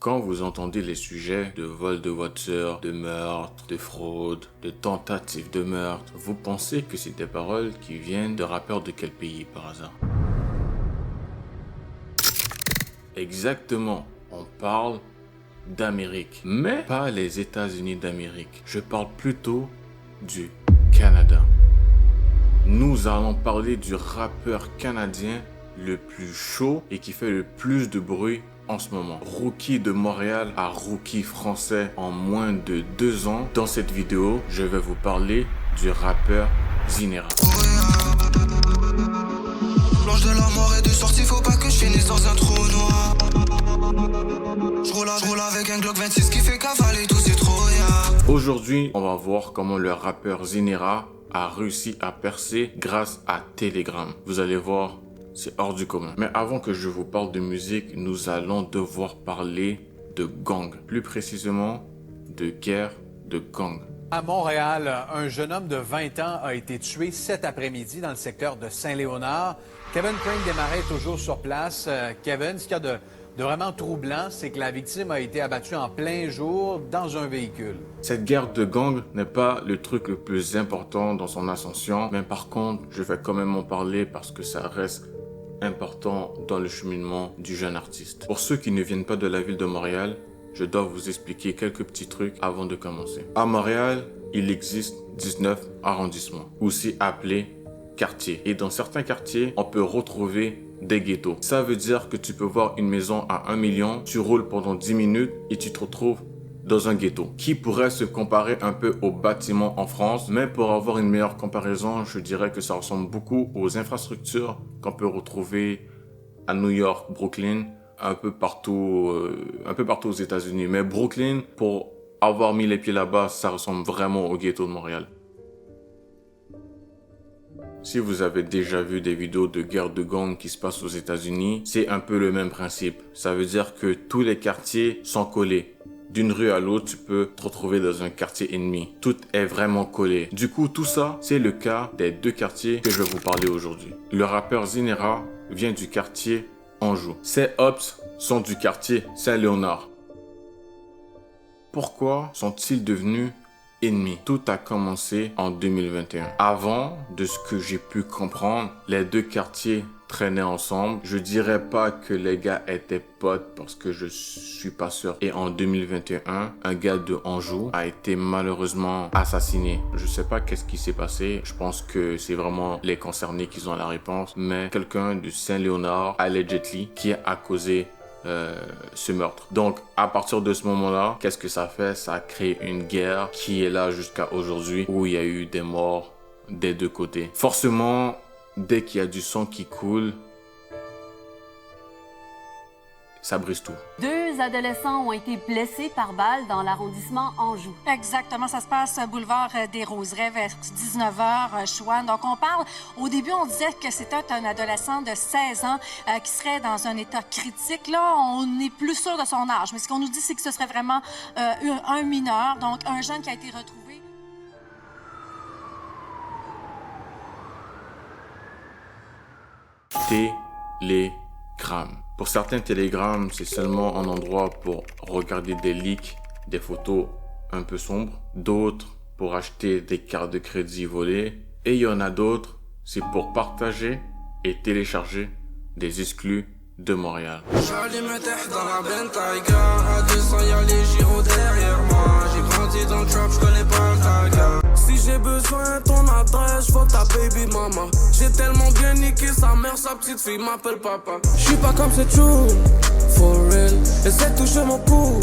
Quand vous entendez les sujets de vol de voiture, de meurtre, de fraude, de tentative de meurtre, vous pensez que c'est des paroles qui viennent de rappeurs de quel pays par hasard? Exactement, on parle d'Amérique, mais pas les États-Unis d'Amérique. Je parle plutôt du Canada. Nous allons parler du rappeur canadien le plus chaud et qui fait le plus de bruit en ce moment. Rookie de Montréal à rookie français en moins de 2 ans. Dans cette vidéo, je vais vous parler du rappeur Zinera. L'ange de la mort est de sortie, faut pas que je finisse dans un trou noir. Je roule avec un Glock 26 qui fait cavaler tous ces trouillards. Aujourd'hui, on va voir comment le rappeur Zinera a réussi à percer grâce à Telegram. Vous allez voir, c'est hors du commun. Mais avant que je vous parle de musique, nous allons devoir parler de gang. Plus précisément, de guerre de gang. À Montréal, un jeune homme de 20 ans a été tué cet après-midi dans le secteur de Saint-Léonard. Kevin Crane Desmarais est toujours sur place. Kevin, ce qu'il y a de vraiment troublant, c'est que la victime a été abattue en plein jour dans un véhicule. Cette guerre de gang n'est pas le truc le plus important dans son ascension, mais par contre, je vais quand même en parler parce que ça reste important dans le cheminement du jeune artiste. Pour ceux qui ne viennent pas de la ville de Montréal, je dois vous expliquer quelques petits trucs avant de commencer. À Montréal, il existe 19 arrondissements, aussi appelés quartiers. Et dans certains quartiers, on peut retrouver des ghettos. Ça veut dire que tu peux voir une maison à 1 million, tu roules pendant 10 minutes et tu te retrouves dans un ghetto, qui pourrait se comparer un peu aux bâtiments en France, mais pour avoir une meilleure comparaison, je dirais que ça ressemble beaucoup aux infrastructures qu'on peut retrouver à New York, Brooklyn, un peu partout aux États-Unis. Mais Brooklyn, pour avoir mis les pieds là-bas, ça ressemble vraiment au ghetto de Montréal. Si vous avez déjà vu des vidéos de guerre de gang qui se passent aux États-Unis, c'est un peu le même principe. Ça veut dire que tous les quartiers sont collés. D'une rue à l'autre, tu peux te retrouver dans un quartier ennemi. Tout est vraiment collé. Du coup, tout ça, c'est le cas des 2 quartiers que je vais vous parler aujourd'hui. Le rappeur Zinera vient du quartier Anjou. Ses ops sont du quartier Saint-Léonard. Pourquoi sont-ils devenus ennemis? Tout a commencé en 2021. Avant, de ce que j'ai pu comprendre, les 2 quartiers traînaient ensemble. Je dirais pas que les gars étaient potes parce que je suis pas sûr. Et en 2021, un gars de Anjou a été malheureusement assassiné. Je sais pas qu'est-ce qui s'est passé. Je pense que c'est vraiment les concernés qui ont la réponse. Mais quelqu'un de Saint-Léonard, allegedly, qui a causé ce meurtre. Donc, à partir de ce moment-là, qu'est-ce que ça fait? Ça a créé une guerre qui est là jusqu'à aujourd'hui où il y a eu des morts des 2 côtés. Forcément, dès qu'il y a du sang qui coule, ça brise tout. 2 adolescents ont été blessés par balle dans l'arrondissement Anjou. Exactement, ça se passe boulevard des Roseraies vers 19h, Chouane. Donc on parle, au début on disait que c'était un adolescent de 16 ans qui serait dans un état critique. Là, on n'est plus sûr de son âge, mais ce qu'on nous dit, c'est que ce serait vraiment un mineur, donc un jeune qui a été retrouvé. Telegram. Pour certains, Telegram, c'est seulement un endroit pour regarder des leaks, des photos un peu sombres. D'autres, pour acheter des cartes de crédit volées. Et il y en a d'autres, c'est pour partager et télécharger des exclus de Montréal. J'allume un terre dans la Bentayga. À 200, y'a les gyros derrière moi. J'ai grandi dans le trap, j'connais pas le taga. Si j'ai besoin de ton adresse, j'vois ta baby mama. J'ai tellement bien niqué sa mère, sa petite fille m'appelle papa. J'suis pas comme c'est true, for real. Essaie de toucher mon cou,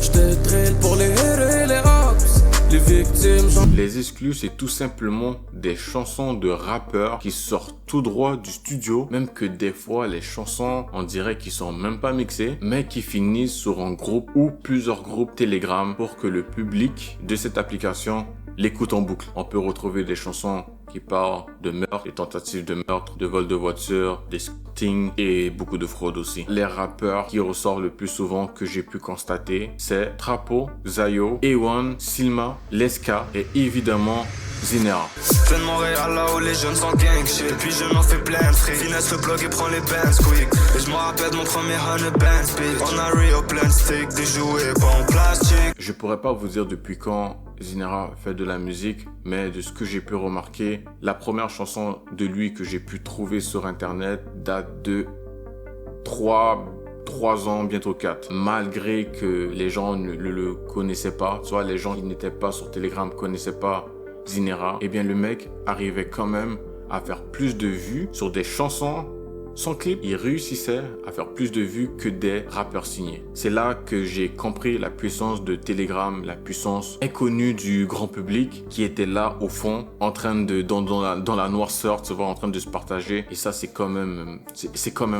j'te drill pour les héros et les raps. Les victimes, Les exclus, c'est tout simplement des chansons de rappeurs qui sortent tout droit du studio, même que des fois les chansons, on dirait qu'ils sont même pas mixées, mais qui finissent sur un groupe ou plusieurs groupes Telegram pour que le public de cette application l'écoute en boucle. On peut retrouver des chansons qui parlent de meurtre, des tentatives de meurtre, de vol de voiture, des squatting et beaucoup de fraude aussi. Les rappeurs qui ressortent le plus souvent que j'ai pu constater, c'est Trapo, Zayo, A1, Silma, Leska et évidemment Zinera. Plein de Montréal là où les jeunes sont gang shit. Depuis je m'en fais plein de fric. Finesse le blog et prends les bands quick. Et je me rappelle de mon premier 100 bands bitch. On a Rio plein de sticks, des jouets pas en plastique. Je pourrais pas vous dire depuis quand Zinera fait de la musique, mais de ce que j'ai pu remarquer, la première chanson de lui que j'ai pu trouver sur internet date de 3 ans, bientôt 4. Malgré que les gens ne le connaissaient pas, soit les gens qui n'étaient pas sur Telegram connaissaient pas Zinera, eh bien le mec arrivait quand même à faire plus de vues sur des chansons. Son clip, il réussissait à faire plus de vues que des rappeurs signés. C'est là que j'ai compris la puissance de Telegram, la puissance inconnue du grand public qui était là au fond, en train de, dans la noirceur, tu vois, en train de se partager. Et ça, c'est quand même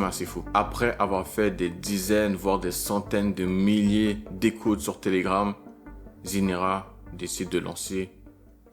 assez fou. Après avoir fait des dizaines, voire des centaines de milliers d'écoutes sur Telegram, Zinera décide de lancer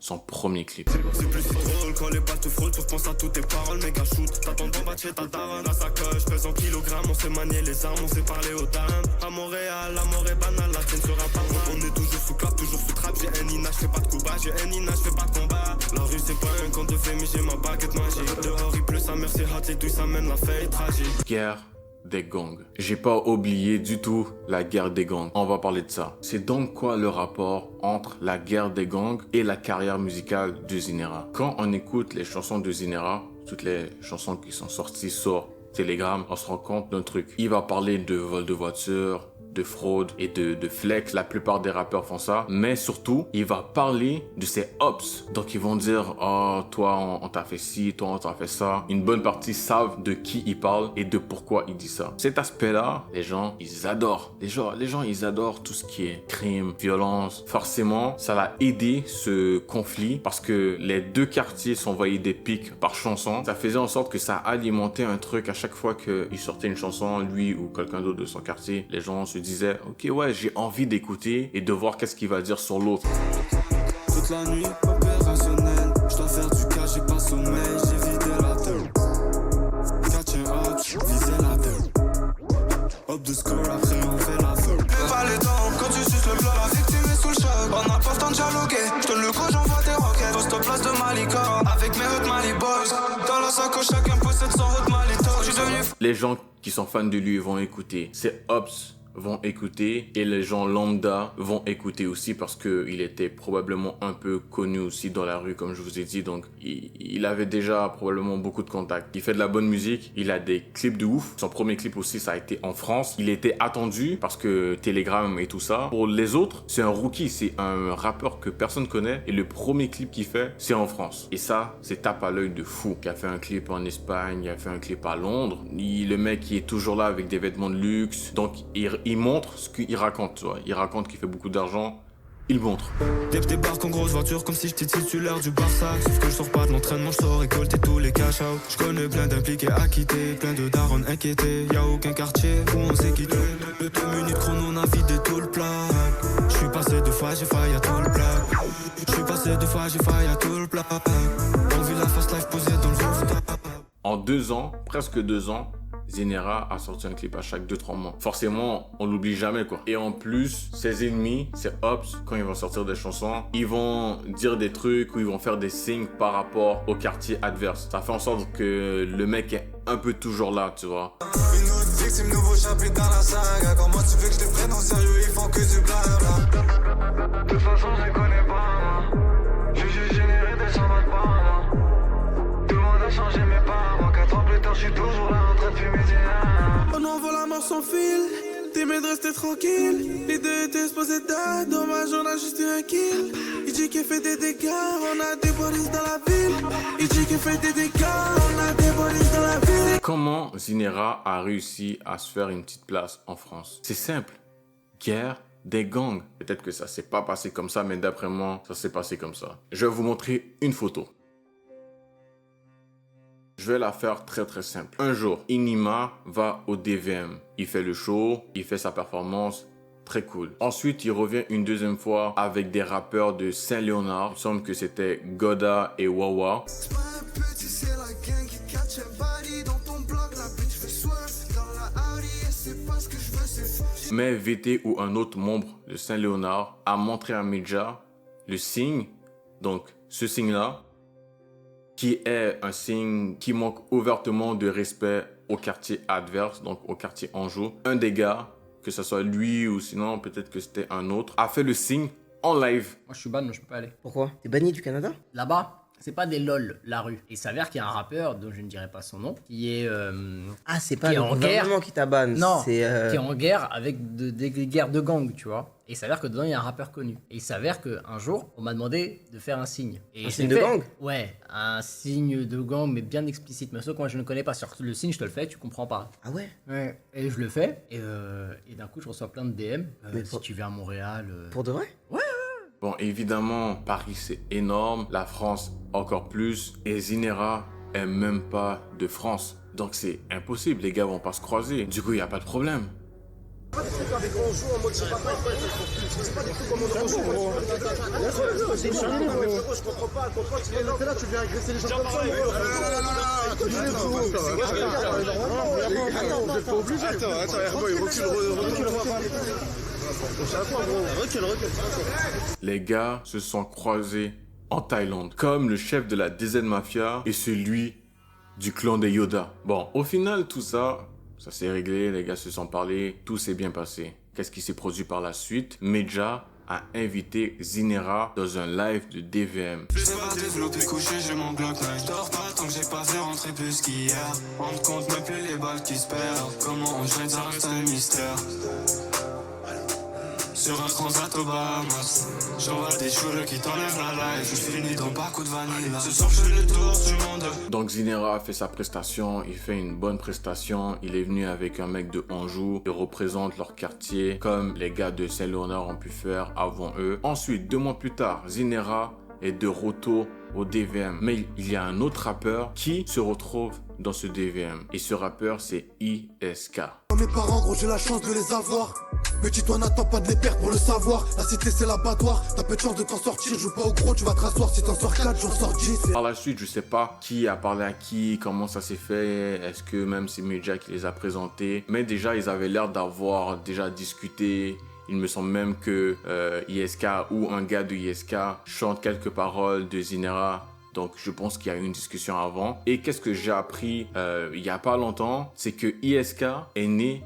son premier clip. C'est plus si drôle quand les balles te frôlent. Tu repenses à toutes tes paroles, méga shoot. T'attends d'en battre chez ta daronne à sa coche. Pèse en kilogrammes, on sait manier les armes, on sait parler aux dames. À Montréal, la mort est banale, la tienne sera pas moi. On est toujours sous cap, toujours sous trap. J'ai un INA, j'fais pas de combat. J'ai un INA, j'fais pas de combat. La rue c'est pas un conte de fées, mais j'ai ma baguette magique. Dehors il pleut, sa mère c'est hot, les douilles ça mène la fête tragique. Guerre des gangs. J'ai pas oublié du tout la guerre des gangs. On va parler de ça. C'est donc quoi le rapport entre la guerre des gangs et la carrière musicale de Zinera? Quand on écoute les chansons de Zinera, toutes les chansons qui sont sorties sur Telegram, on se rend compte d'un truc. Il va parler de vol de voiture, de fraude et de flex. La plupart des rappeurs font ça. Mais surtout, il va parler de ses ups. Donc, ils vont dire, oh, toi, on t'a fait ci, toi, on t'a fait ça. Une bonne partie savent de qui il parle et de pourquoi il dit ça. Cet aspect-là, les gens, ils adorent. Les gens, ils adorent tout ce qui est crime, violence. Forcément, ça l'a aidé ce conflit parce que les deux quartiers s'envoyaient des pics par chanson. Ça faisait en sorte que ça alimentait un truc à chaque fois qu'il sortait une chanson, lui ou quelqu'un d'autre de son quartier. Les gens se disait ok ouais j'ai envie d'écouter et de voir qu'est-ce qu'il va dire sur l'autre. Toute la nuit opérationnelle, je dois faire du cas, j'ai pas sommeil, j'ai vidé la tête. Catch un hop, visé la tête. Hop de score, après on fait la feu. Pas les dents, quand tu suces le plat, la victime est sous le choc. On n'a pas le temps de dialoguer, je donne le go, j'envoie des roquettes. Poste au place de Malika, avec mes hot Mali boys. Dans la sacoche, chacun possède son hot Mali talk. Je suis devenu les gens qui sont fans de lui vont écouter. Ses ups vont écouter et les gens lambda vont écouter aussi parce que il était probablement un peu connu aussi dans la rue comme je vous ai dit, donc il avait déjà probablement beaucoup de contacts. Il fait de la bonne musique, il a des clips de ouf. Son premier clip aussi ça a été en France. Il était attendu parce que Telegram et tout ça. Pour les autres, c'est un rookie, c'est un rappeur que personne connaît et le premier clip qu'il fait c'est en France. Et ça, c'est tape à l'œil de fou. Il a fait un clip en Espagne, il a fait un clip à Londres. Le mec il est toujours là avec des vêtements de luxe, donc il montre ce qu'il raconte, tu vois. Il raconte qu'il fait beaucoup d'argent, il montre. Débarque en grosse voiture comme si j'étais titulaire du Barça. Sauf que je sors pas de l'entraînement, je sors récolter tous les cash out. Je connais plein d'impliqués à quitter, plein de darons inquiétés. Y'a aucun quartier où on s'est quitté. De 2 minutes chrono, on a vidé tout le plat. Je suis passé 2 fois, j'ai failli à tout le plat. Je suis passé 2 fois, j'ai failli à tout le plat. On vit la fast life posée dans le rooftop. En 2 ans, presque 2 ans, Zinera a sorti un clip à chaque 2-3 mois. Forcément, on l'oublie jamais quoi. Et en plus, ses ennemis, ses ups, quand ils vont sortir des chansons, ils vont dire des trucs ou ils vont faire des signes par rapport au quartier adverse. Ça fait en sorte que le mec est un peu toujours là, tu vois. Une autre victime, nouveau chapitre dans la saga. Comment tu veux que je te prenne au sérieux, ils font que du blabla. De toute façon, je les connais pas, moi. J'ai juste généré des chambres de moi. Tout le monde a changé mes parents. 4 ans plus tard, je suis toujours là en train de fumer du nain. On envoie la mort sans fil. T'aimais de rester tranquille. Les deux étaient supposés d'être. Dommage, on a juste eu un kill. Il dit qu'il fait des dégâts. On a des polices dans la ville. Il dit qu'il fait des dégâts. On a des polices dans la ville. Comment Zinera a réussi à se faire une petite place en France? C'est simple. Guerre des gangs. Peut-être que ça s'est pas passé comme ça, mais d'après moi, ça s'est passé comme ça. Je vais vous montrer une photo. Je vais la faire très très simple. Un jour, Inima va au DVM. Il fait le show, il fait sa performance, très cool. Ensuite, il revient une deuxième fois avec des rappeurs de Saint-Léonard. Il semble que c'était Goda et Wawa. Mais VT ou un autre membre de Saint-Léonard a montré à Medja le signe, donc ce signe-là, qui est un signe qui manque ouvertement de respect au quartier adverse, donc au quartier Anjou. Un des gars, que ce soit lui ou sinon peut-être que c'était un autre, a fait le signe en live. Moi je suis ban, moi je peux pas aller. Pourquoi? T'es banni du Canada? Là-bas, c'est pas des lol, la rue. Et il s'avère qu'il y a un rappeur, dont je ne dirai pas son nom, qui est... Ah, c'est pas qui est le en gouvernement qui t'abonne, Non, c'est... qui est en guerre avec des guerres de gangs, tu vois. Et il s'avère que dedans, il y a un rappeur connu. Et il s'avère qu'un jour, on m'a demandé de faire un signe. Et Un je signe l'ai de fait. gang? Ouais, un signe de gang, mais bien explicite. Mais sauf que moi, je ne connais pas. Sur le signe, je te le fais, tu comprends pas. Ah ouais? Ouais. Et je le fais, et d'un coup, je reçois plein de DM. Mais si pour- tu viens à Montréal... Pour de vrai? Bon, évidemment, Paris c'est énorme, la France encore plus, et Zinera est même pas de France. Donc c'est impossible, les gars vont pas se croiser. Du coup, il n'y a pas de problème. Les gars se sont croisés en Thaïlande, comme le chef de la DZ Mafia et celui du clan des Yoda. Bon, au final, tout ça, ça s'est réglé, les gars se sont parlé, tout s'est bien passé. Qu'est-ce qui s'est produit par la suite? Medja a invité Zinera dans un live de DVM. Je sais pas développer couché, j'ai mon Glock 9. Je dors pas tant que j'ai pas fait rentrer plus qu'hier. On me compte même plus les balles qui se perdent. Comment on gêne, ça reste un mystère. Sur un transat aux Bahamas, j'envoie des choses qui t'enlèvent la life. Je finis dans le parcours de vanilla. Ce soir je fais le tour du monde. Donc Zinera a fait sa prestation, il fait une bonne prestation, il est venu avec un mec de Anjou, il représente leur quartier comme les gars de Saint-Léonard ont pu faire avant eux. Ensuite, 2 mois plus tard, Zinera est de retour au DVM. Mais il y a un autre rappeur qui se retrouve dans ce DVM. Et ce rappeur, c'est ISK. Mes parents, gros, j'ai la chance de les avoir. Mais dis-toi, n'attends pas de les perdre pour le savoir. La cité, c'est l'abattoir. T'as peu de chance de t'en sortir. Joue pas au gros, tu vas te rasseoir. Si t'en sors 4, j'en sors 10. Par la suite, je sais pas qui a parlé à qui, comment ça s'est fait. Est-ce que même c'est Medja qui les a présentés. Mais déjà, ils avaient l'air d'avoir déjà discuté. Il me semble même que ISK ou un gars de ISK chante quelques paroles de Zinera. Donc, je pense qu'il y a eu une discussion avant. Et qu'est-ce que j'ai appris il y a pas longtemps, c'est que ISK est né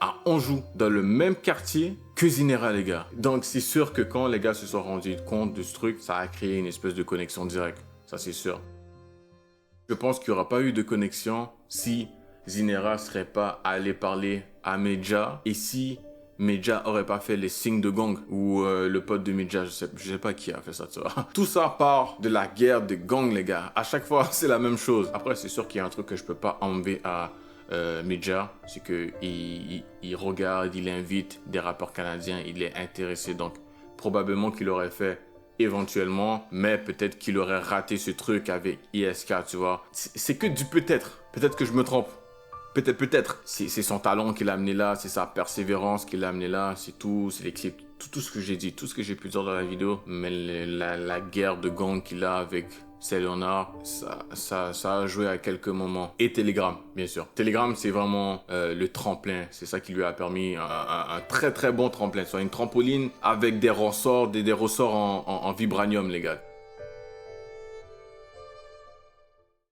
à Anjou, dans le même quartier que Zinera, les gars. Donc, c'est sûr que quand les gars se sont rendus compte de ce truc, ça a créé une espèce de connexion directe. Ça, c'est sûr. Je pense qu'il n'y aura pas eu de connexion si Zinera serait pas allé parler à Medja et si Medja aurait pas fait les signes de gang ou le pote de Medja, je sais pas qui a fait ça, tu vois. Tout ça part de la guerre de gang, les gars. À chaque fois, c'est la même chose. Après, c'est sûr qu'il y a un truc que je peux pas enlever à Medja, c'est que il regarde, il invite des rappeurs canadiens, il est intéressé, donc probablement qu'il aurait fait éventuellement, mais peut-être qu'il aurait raté ce truc avec ISK, tu vois. C'est que du peut-être. Peut-être que je me trompe. Peut-être. C'est son talent qui l'a amené là, c'est sa persévérance qui l'a amené là, c'est tout, c'est les clips, tout ce que j'ai dit, tout ce que j'ai pu dire dans la vidéo. Mais la guerre de gang qu'il a avec Saint-Léonard, ça a joué à quelques moments. Et Telegram, bien sûr. Telegram, c'est vraiment le tremplin. C'est ça qui lui a permis un très très bon tremplin. Soit une trampoline avec des ressorts, des ressorts en vibranium, les gars.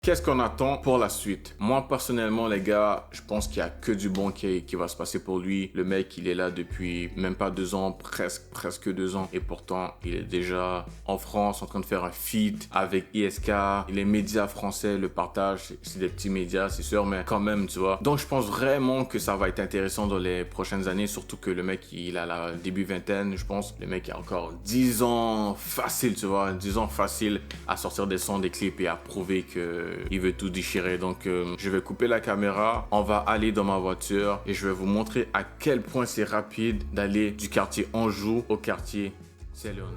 Qu'est-ce qu'on attend pour la suite? Moi, personnellement, les gars, je pense qu'il n'y a que du bon qui va se passer pour lui. Le mec, il est là depuis même pas 2 ans, presque 2 ans. Et pourtant, il est déjà en France en train de faire un feat avec ISK. Les médias français le partagent. C'est des petits médias, c'est sûr, mais quand même, tu vois. Donc, je pense vraiment que ça va être intéressant dans les prochaines années. Surtout que le mec, il a la début vingtaine, je pense. Le mec a encore 10 ans facile, tu vois. 10 ans facile à sortir des sons, des clips et à prouver que il veut tout déchirer. Donc je vais couper la caméra, on va aller dans ma voiture et je vais vous montrer à quel point c'est rapide d'aller du quartier Anjou au quartier Saint-Léonard.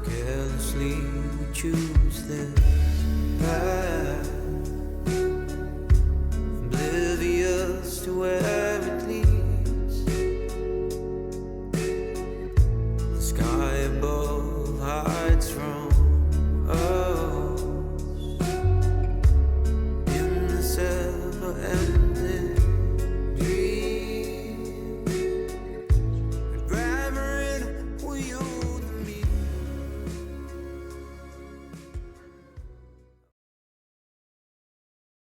Carelessly we choose this path, oblivious to where